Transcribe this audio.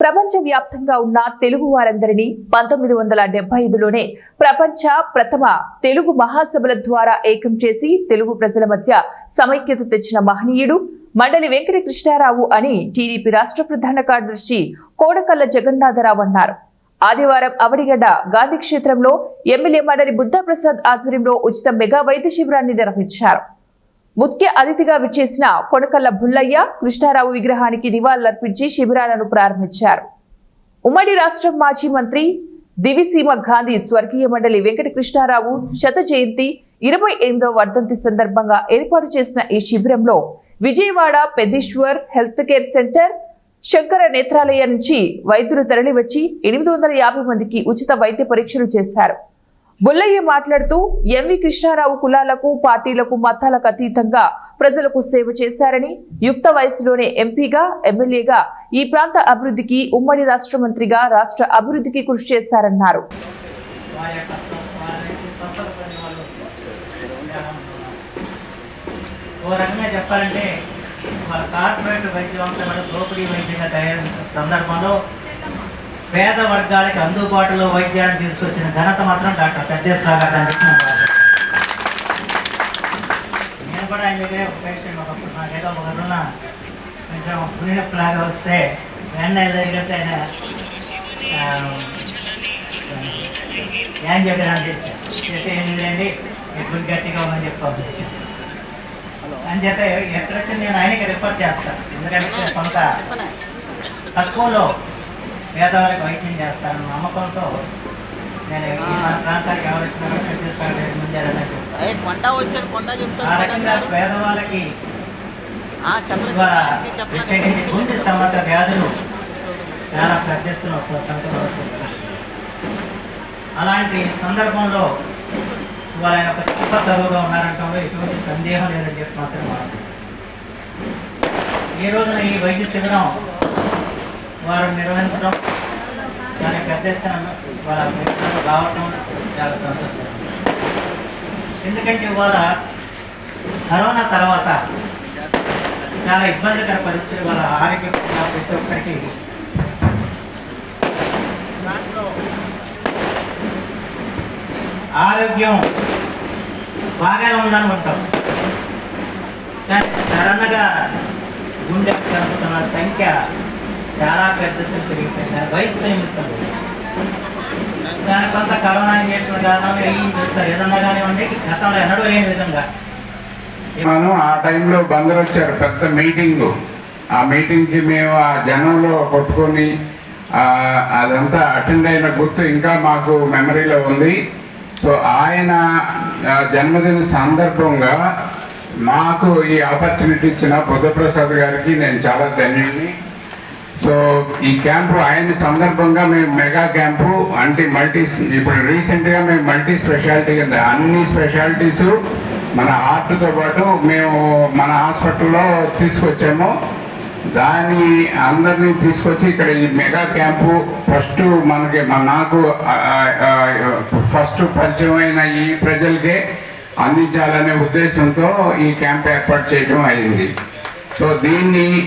ప్రపంచవ్యాప్తంగా ఉన్న తెలుగు వారందరినీ 1975లోనే ప్రపంచ ప్రథమ తెలుగు మహాసభల ద్వారా ఏకం చేసి తెలుగు ప్రజల మధ్య సమైక్యత తెచ్చిన మహనీయుడు మండలి వెంకట కృష్ణారావు అని టీడీపీ రాష్ట్ర ప్రధాన కార్యదర్శి కోడకల్ల జగన్నాథరావు అన్నారు. ఆదివారం అవడిగడ్డ గాంధీ క్షేత్రంలో ఎమ్మెల్యే మండలి బుద్ధప్రసాద్ ఆధ్వర్యంలో ఉచిత మెగా వైద్య శిబిరాన్ని నిర్వహించారు. ముఖ్య అతిథిగా విచ్చేసిన కొడకల్ల బుల్లయ్య కృష్ణారావు విగ్రహానికి నివాళులర్పించి శిబిరాలను ప్రారంభించారు. ఉమ్మడి రాష్ట్రం మాజీ మంత్రి దివిసీమ గాంధీ స్వర్గీయ మండలి వెంకట కృష్ణారావు శత జయంతి 28వ వర్ధంతి సందర్భంగా ఏర్పాటు చేసిన ఈ శిబిరంలో Vijayawada Peddeshwar health care centre Sankara Nethralaya నుంచి వైద్యులు తరలివచ్చి 850 మందికి ఉచిత వైద్య పరీక్షలు చేశారు. బుల్లయ్య మాట్లాడుతూ ఎంవి కృష్ణారావు కులాలకు పార్టీలకు మతాలకు అతీతంగా ప్రజలకు సేవ చేశారని, యుక్త వయసులోనే ఎంపీగా ఎమ్మెల్యేగా ఈ ప్రాంత అభివృద్ధికి ఉమ్మడి రాష్ట్ర మంత్రిగా రాష్ట్ర అభివృద్ధికి కృషి చేశారన్నారు. సందర్భంలో పేద వర్గాలకు అందుబాటులో వైద్యాన్ని తీసుకొచ్చిన ఘనత మాత్రం డాక్టర్ పెద్దేశ్వరరావు గారు. నేను కూడా ఆయన దగ్గరే ఒక పేషెంట్ ఒకప్పుడు నాకేదో ఒక రోజున కొంచెం పుణ్యప్లాగా వస్తే వెన్న దగ్గరికి ఆయన ఏం చెప్పాను చేస్తే ఏం లేదండి ఎప్పుడు గట్టిగా ఉందని చెప్పి పంపించాను. అని చేత ఎక్కడొచ్చి నేను ఆయనకి రిపోర్ట్ చేస్తాను. ఎందుకంటే కొంత తక్కువలో పేదవాళ్ళకి వైద్యం చేస్తాను నమ్మకంతో నేను మన ప్రాంతానికి ఎవరు ఆ రకంగా పేదవాళ్ళకి ప్రత్యేకించి గుండె సంబంధ వ్యాధులు చాలా పెద్ద ఎత్తున వస్తుంది. అలాంటి సందర్భంలో ఇవాళ ఆయన ఒక గొప్ప తరువుగా ఉన్నారంటే ఎటువంటి సందేహం లేదని చెప్పి మాత్రం మనం ఈ రోజున ఈ వైద్య శిబిరం వారు నిర్వహించడం దాని పెద్ద ఎత్తున వాళ్ళ ప్రయత్నాలు రావటం చాలా సంతోషం. ఎందుకంటే ఇవాళ కరోనా తర్వాత చాలా ఇబ్బందికర పరిస్థితి వాళ్ళ ఆరోగ్యంగా ప్రతి ఒక్కరికి ఆరోగ్యం బాగానే ఉందనుకుంటాం, కానీ సడన్గా గుండె జరుపుతున్న సంఖ్య చాలా పెద్ద పెరిగిపోయింది. వయసు నిమిత్తం దాని కొంత కరోనా చేసిన కారణం ఏం చెప్తారు ఏదన్నా కానివ్వండి గతంలో ఎన్నడూ లేని విధంగా మనం ఆ టైంలో బందరు వచ్చారు పెద్ద మీటింగ్. ఆ మీటింగ్కి మేము ఆ జనంలో కొట్టుకొని అదంతా అటెండ్ అయిన గుర్తు ఇంకా మాకు మెమరీలో ఉంది. సో ఆయన జన్మదిన సందర్భంగా మాకు ఈ ఆపర్చునిటీ ఇచ్చిన బుద్ధప్రసాద్ గారికి నేను చాలా ధన్యుడిని. సో ఈ క్యాంపు ఆయన సందర్భంగా మేము మెగా క్యాంపు అంటే ఇప్పుడు రీసెంట్గా మేము మల్టీ స్పెషాలిటీ కింద అన్ని స్పెషాలిటీస్ మన హార్ట్తో పాటు మేము మన హాస్పిటల్లో తీసుకొచ్చాము. దాన్ని అందరినీ తీసుకొచ్చి ఇక్కడ ఈ మెగా క్యాంపు ఫస్ట్ నాకు ఫస్ట్ పరిచయం అయిన ఈ ప్రజలకే అందించాలనే ఉద్దేశంతో ఈ క్యాంప్ ఏర్పాటు చేయడం అయింది. సో దీన్ని